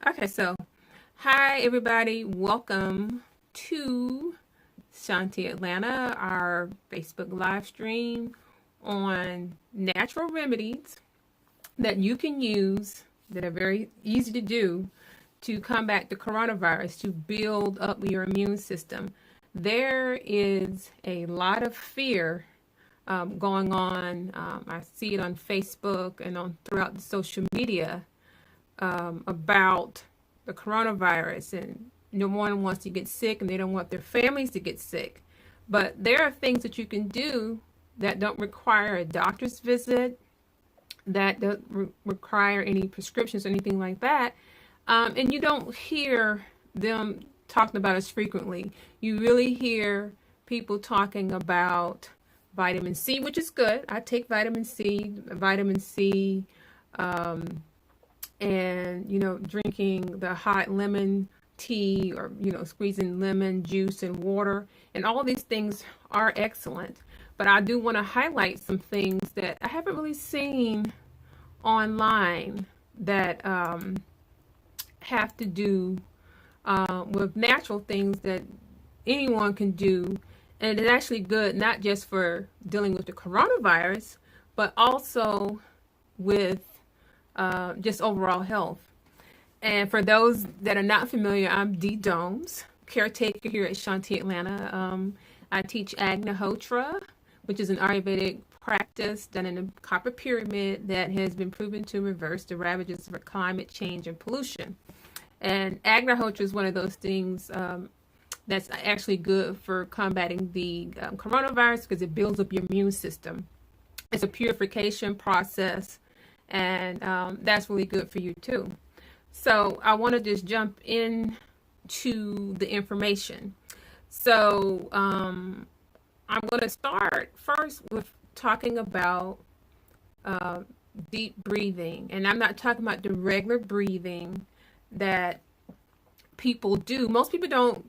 Okay, so hi everybody, welcome to Shanti Atlanta, our Facebook live stream on natural remedies that you can use that are very easy to do to combat the coronavirus, to build up your immune system. There is a lot of fear going on. I see it on Facebook and on throughout the social media about the coronavirus, and no one wants to get sick and they don't want their families to get sick. But there are things that you can do that don't require a doctor's visit, that don't require any prescriptions or anything like that. And you don't hear them talking about as frequently. You really hear people talking about vitamin C, which is good. I take vitamin C, and drinking the hot lemon tea, or squeezing lemon juice and water, and all these things are excellent. But I do want to highlight some things that I haven't really seen online that have to do with natural things that anyone can do, and it's actually good not just for dealing with the coronavirus, but also with just overall health. And for those that are not familiar, I'm Dee Domes, caretaker here at Shanti Atlanta. I teach Agnihotra, which is an Ayurvedic practice done in a copper pyramid that has been proven to reverse the ravages of climate change and pollution. And Agnihotra is one of those things that's actually good for combating the coronavirus, because it builds up your immune system. It's a purification process, and that's really good for you too. So I want to just jump in to the information. So I'm going to start first with talking about deep breathing. And I'm not talking about the regular breathing that people do. Most people don't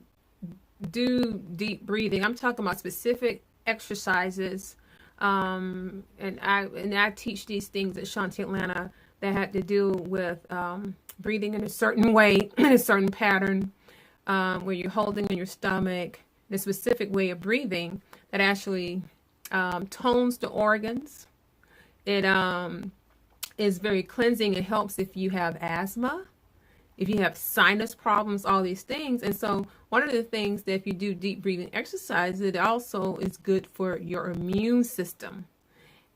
do deep breathing. I'm talking about specific exercises. And I teach these things at Shanti Atlanta that had to do with breathing in a certain way, in a certain pattern, where you're holding in your stomach, the specific way of breathing that actually tones the organs. It is very cleansing. It helps if you have asthma, if you have sinus problems, all these things. And so one of the things that if you do deep breathing exercises, it also is good for your immune system.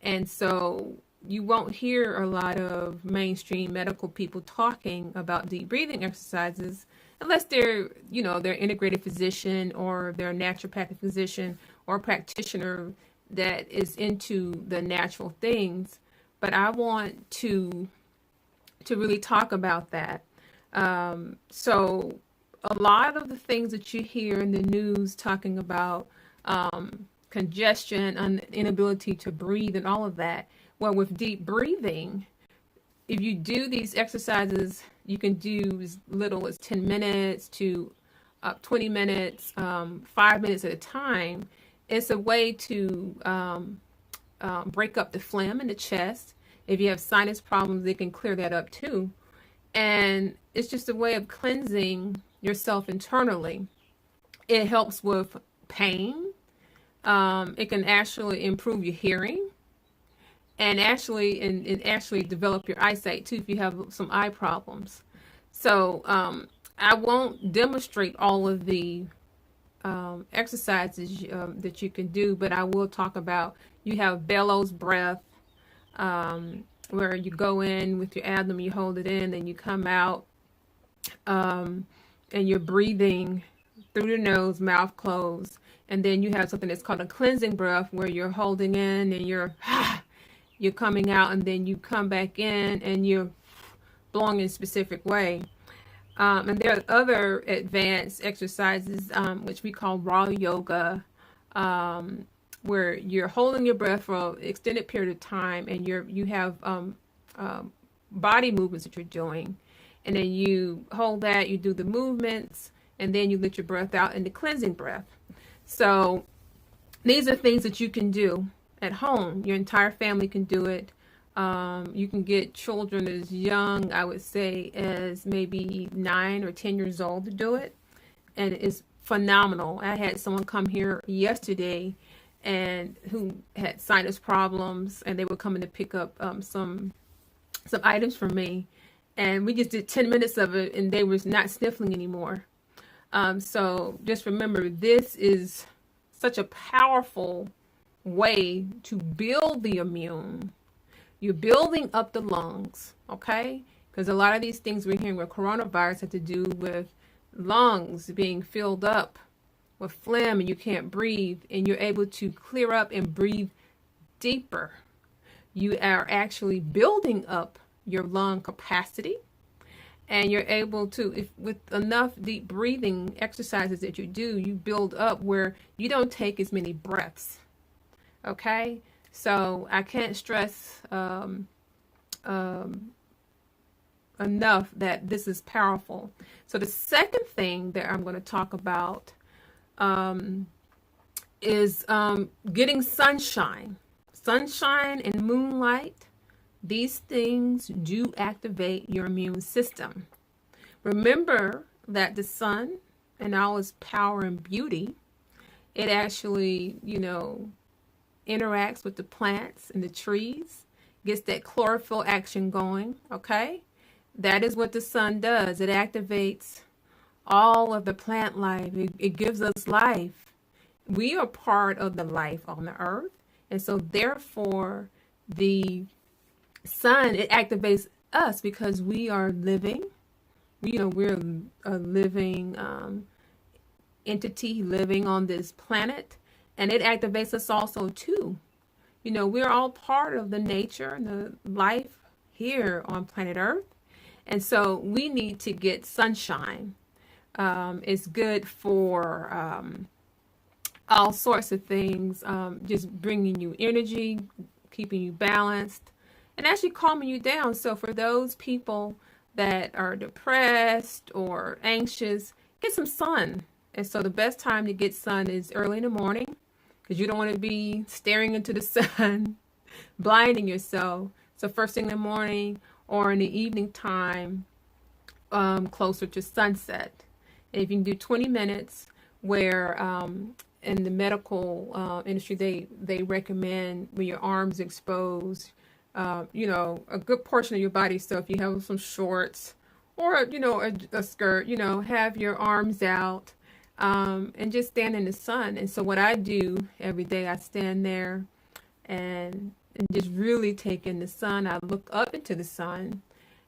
And so you won't hear a lot of mainstream medical people talking about deep breathing exercises unless they're integrated physician, or they're a naturopathic physician or a practitioner that is into the natural things. But I want to really talk about that. So a lot of the things that you hear in the news talking about congestion and inability to breathe and all of that, well, with deep breathing, if you do these exercises, you can do as little as 10 minutes to 20 minutes, 5 minutes at a time. It's a way to break up the phlegm in the chest. If you have sinus problems, they can clear that up too. And it's just a way of cleansing yourself internally. It helps with pain. It can actually improve your hearing, and actually develop your eyesight too if you have some eye problems. So I won't demonstrate all of the exercises that you can do, but I will talk about, you have bellows breath, where you go in with your abdomen, you hold it in, then you come out, and you're breathing through the nose, mouth closed. And then you have something that's called a cleansing breath, where you're holding in and you're coming out, and then you come back in and you're blowing in a specific way. And there are other advanced exercises, which we call raw yoga, where you're holding your breath for an extended period of time, and you have body movements that you're doing, and then you hold that, you do the movements, and then you let your breath out in the cleansing breath. So these are things that you can do at home. Your entire family can do it. You can get children as young, I would say, as maybe 9 or 10 years old to do it. And it's phenomenal. I had someone come here yesterday and who had sinus problems, and they were coming to pick up some items from me. And we just did 10 minutes of it, and they was not sniffling anymore. So just remember, this is such a powerful way to build the immune. You're building up the lungs, okay? Because a lot of these things we're hearing with coronavirus have to do with lungs being filled up with phlegm and you can't breathe, and you're able to clear up and breathe deeper. You are actually building up your lung capacity, and you're able to, if with enough deep breathing exercises that you do, you build up where you don't take as many breaths. Okay, so I can't stress enough that this is powerful. So the second thing that I'm going to talk about is getting sunshine. Sunshine and moonlight, these things do activate your immune system. Remember that the sun and all its power and beauty, it actually, interacts with the plants and the trees, gets that chlorophyll action going, okay? That is what the sun does. It activates all of the plant life. It gives us life. We are part of the life on the earth. And so therefore, the sun, it activates us because we are living. We're a living entity living on this planet. And it activates us also too. We're all part of the nature and the life here on planet Earth. And so we need to get sunshine. It's good for all sorts of things, just bringing you energy, keeping you balanced, and actually calming you down. So for those people that are depressed or anxious, get some sun. And so the best time to get sun is early in the morning, because you don't want to be staring into the sun, blinding yourself. So first thing in the morning or in the evening time, closer to sunset. And if you can do 20 minutes, where in the medical industry, they recommend when your arms exposed, a good portion of your body. So if you have some shorts or, a skirt, have your arms out and just stand in the sun. And so what I do every day, I stand there and just really take in the sun. I look up into the sun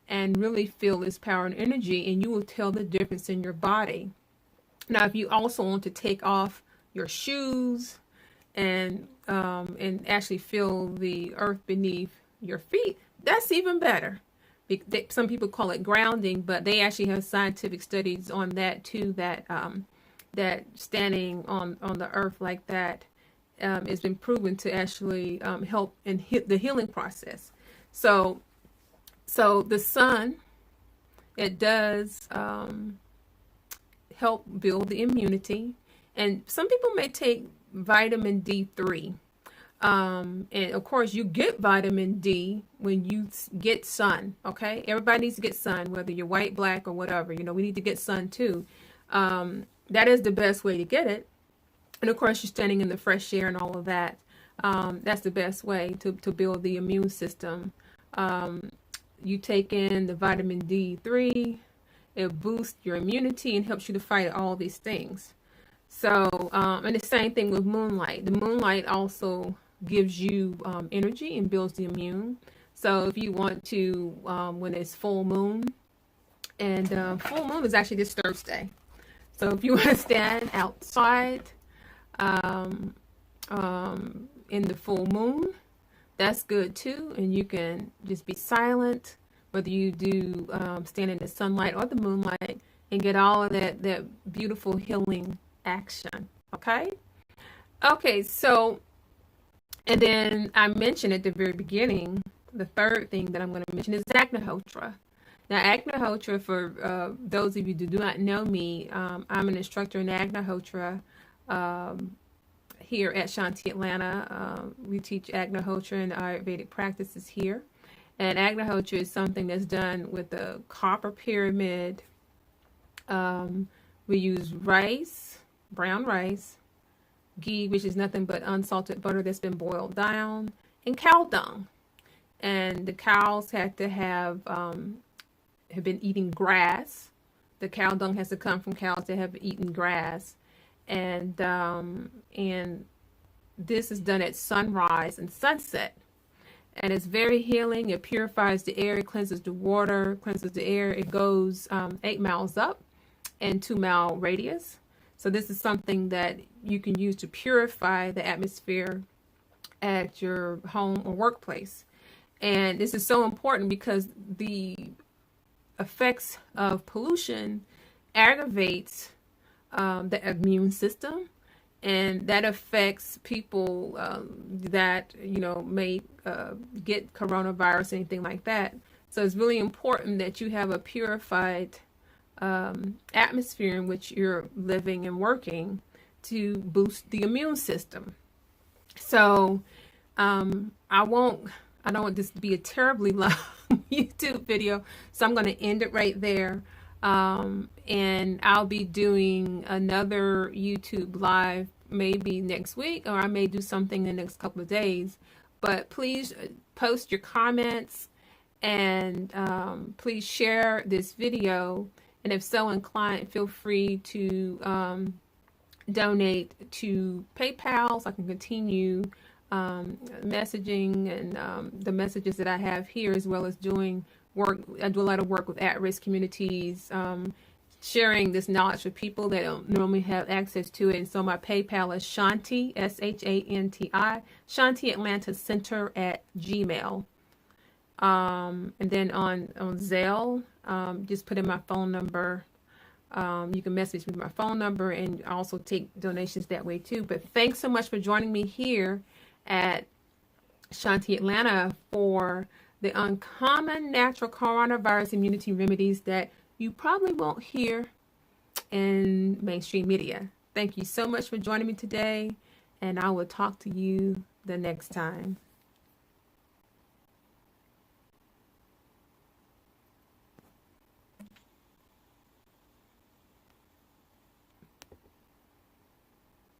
and really feel this power and energy, and you will tell the difference in your body. Now, if you also want to take off your shoes and actually feel the earth beneath your feet, that's even better. Some people call it grounding, but they actually have scientific studies on that too. That standing on the earth like that has been proven to actually help in the healing process. So the sun, it does help build the immunity. And some people may take vitamin D3. And of course, you get vitamin D when you get sun, okay? Everybody needs to get sun, whether you're white, black, or whatever. We need to get sun too. That is the best way to get it. And of course, you're standing in the fresh air and all of that. That's the best way to build the immune system. You take in the vitamin D3, it boosts your immunity and helps you to fight all these things. So, and the same thing with moonlight. The moonlight also gives you energy and builds the immune. So if you want to, when it's full moon, and full moon is actually this Thursday. So if you want to stand outside in the full moon, that's good too. And you can just be silent, whether you do stand in the sunlight or the moonlight, and get all of that beautiful healing action. Okay, so, and then I mentioned at the very beginning, the third thing that I'm going to mention is Agnihotra. Now, Agnihotra, for those of you who do not know me, I'm an instructor in Agnihotra here at Shanti Atlanta. We teach Agnihotra and Ayurvedic practices here. And agriculture is something that's done with the copper pyramid. We use rice, brown rice, ghee, which is nothing but unsalted butter that's been boiled down, and cow dung. And the cows have to have been eating grass. The cow dung has to come from cows that have eaten grass, and this is done at sunrise and sunset. And it's very healing. It purifies the air, it cleanses the water, cleanses the air. It goes 8 miles up and 2-mile radius. So this is something that you can use to purify the atmosphere at your home or workplace. And this is so important because the effects of pollution aggravates the immune system, and that affects people that may get coronavirus, anything like that. So it's really important that you have a purified atmosphere in which you're living and working to boost the immune system. So I don't want this to be a terribly long YouTube video, so I'm going to end it right there. And I'll be doing another YouTube live maybe next week, or I may do something in the next couple of days. But please post your comments, and please share this video. And if so inclined, feel free to donate to PayPal so I can continue messaging and the messages that I have here, as well as doing work. I do a lot of work with at-risk communities, sharing this knowledge with people that don't normally have access to it. And so my PayPal is Shanti, SHANTI, Shanti Atlanta Center at Gmail. And then on Zelle, just put in my phone number. You can message me with my phone number, and also take donations that way too. But thanks so much for joining me here at Shanti Atlanta for the uncommon natural coronavirus immunity remedies that you probably won't hear in mainstream media. Thank you so much for joining me today, and I will talk to you the next time.